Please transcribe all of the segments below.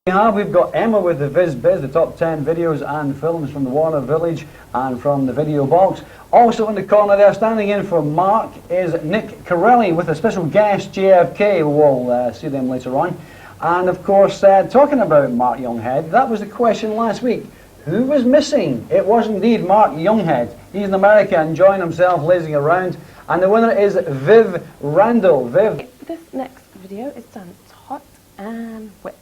We've got Emma with the Viz Biz, the top 10 videos and films from the Warner Village and from the video box. Also in the corner there, standing in for Mark, is Nick Correilli with a special guest, JFK. We'll see them later on. And of course, talking about Mark Younghead, that was the question last week. Who was missing? It was indeed Mark Younghead. He's in America enjoying himself, lazing around. And the winner is Viv Randall. Viv. This next video is Tzant, hot and wet.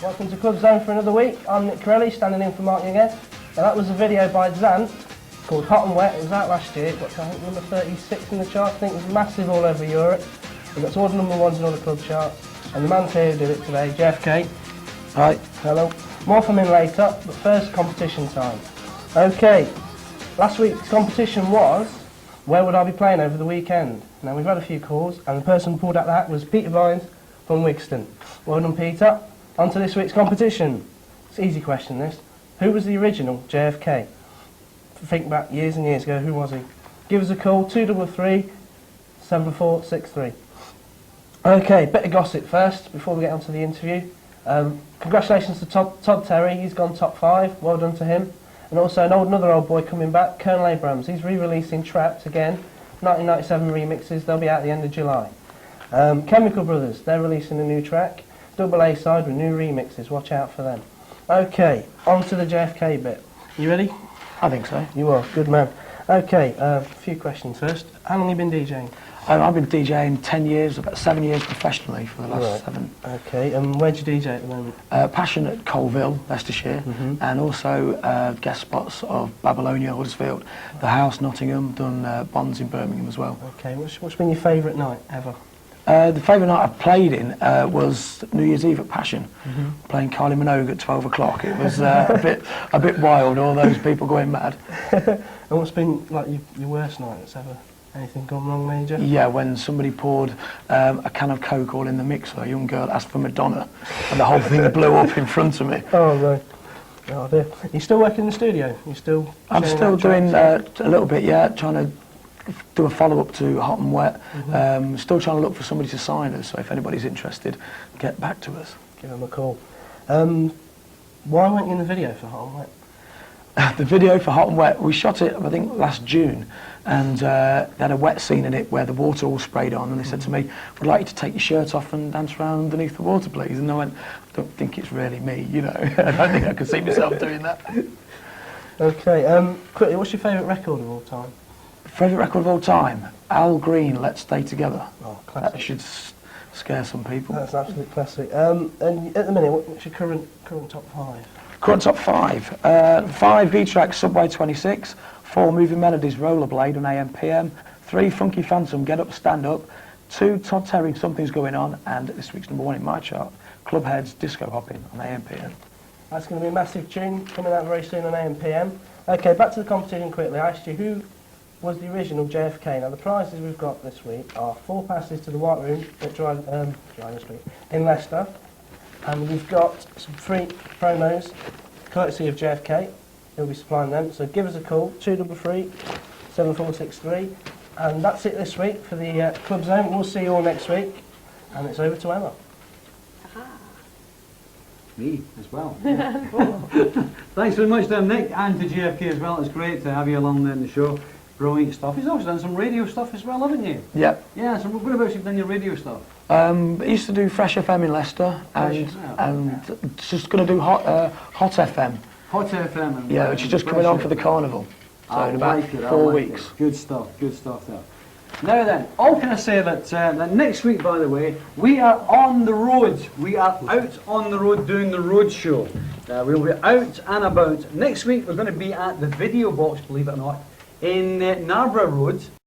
Welcome to Club Zone for another week. I'm Nick Correilli, standing in for Mark Younghead. Now that was a video by Tzant called Hot and Wet. It was out last year. It got to, I think, number 36 in the charts. I think it was massive all over Europe. It got to all the number ones in all the club charts. And the man's here who did it today, JFK. Hi. Hello. More from him later, but first competition time. Okay, last week's competition was, where would I be playing over the weekend? Now we've had a few calls, and the person who pulled out that was Peter Vines from Wigston. Well done, Peter. On to this week's competition. It's an easy question, this. Who was the original JFK? Think back years and years ago, who was he? Give us a call, 233 7463. Okay, bit of gossip first, before we get on to the interview. Congratulations to Todd Terry, he's gone top 5, well done to him. And also another old boy coming back, Colonel Abrams, he's re-releasing Trapped again, 1997 remixes, they'll be out at the end of July. Chemical Brothers, they're releasing a new track. Double A side with new remixes, watch out for them. Okay, on to the JFK bit. You ready? I think so. You are, good man. Okay, a few questions first. How long have you been DJing? I've been DJing 10 years, about 7 years professionally for the last 7. Okay, and where do you DJ at the moment? Passion at Colville, Leicestershire, and also guest spots of Babylonia, Huddersfield, The House, Nottingham, done Bonds in Birmingham as well. Okay, what's been your favourite night ever? The favourite night I've played in was New Year's Eve at Passion, playing Kylie Minogue at 12 o'clock. It was a bit wild, all those people going mad. And what's been like your worst night that's ever? Anything gone wrong major? Yeah, when somebody poured a can of Coke all in the mixer, a young girl asked for Madonna, and the whole thing blew up in front of me. Oh no. Oh dear. You still working in the studio? You still? I'm still doing a little bit, yeah, trying to do a follow-up to Hot and Wet. Still trying to look for somebody to sign us, so if anybody's interested, get back to us. Give them a call. Why weren't you in the video for Hot and Wet? The video for Hot and Wet, we shot it, I think, last June, and they had a wet scene in it where the water all sprayed on, and they said to me, "Would like you to take your shirt off and dance around underneath the water, please?" And I went, "I don't think it's really me, you know. I don't think I can see myself doing that." Okay, quickly, what's your favourite record of all time? Favourite record of all time? Al Green, Let's Stay Together. Oh, classic. That should scare some people. That's an absolute classic. And at the minute, what's your current top 5? Current top 5. 5 B-Track Subway 26, 4 Moving Melodies Rollerblade on AM/PM, 3 Funky Phantom Get Up Stand Up, 2 Todd Terry Something's Going On, and this week's number 1 in my chart, Clubhead's Disco Hopping on AM/PM. That's going to be a massive tune coming out very soon on AM/PM. Okay, back to the competition quickly. I asked you who was the original JFK. Now the prizes we've got this week are 4 passes to the White Room at Driver Street in Leicester, and we've got some free promos courtesy of JFK. He'll be supplying them, so give us a call, 233 7463, and that's it this week for the Club Zone. We'll see you all next week, and it's over to Emma. Me as well. Thanks very much to Nick and to JFK as well. It's great to have you along there in the show. Brilliant stuff. You've also done some radio stuff as well, haven't you? Yep. Yeah, so whereabouts you've done your radio stuff? I used to do Fresh FM in Leicester, and just going to do Hot FM. Hot FM. And yeah, which is just coming on for the carnival. So in about 4 weeks. Good stuff there. Now then, all can I say that next week, by the way, we are on the road. We are out on the road doing the road show. We'll be out and about. Next week we're going to be at the Video Box, believe it or not, in Narborough Road.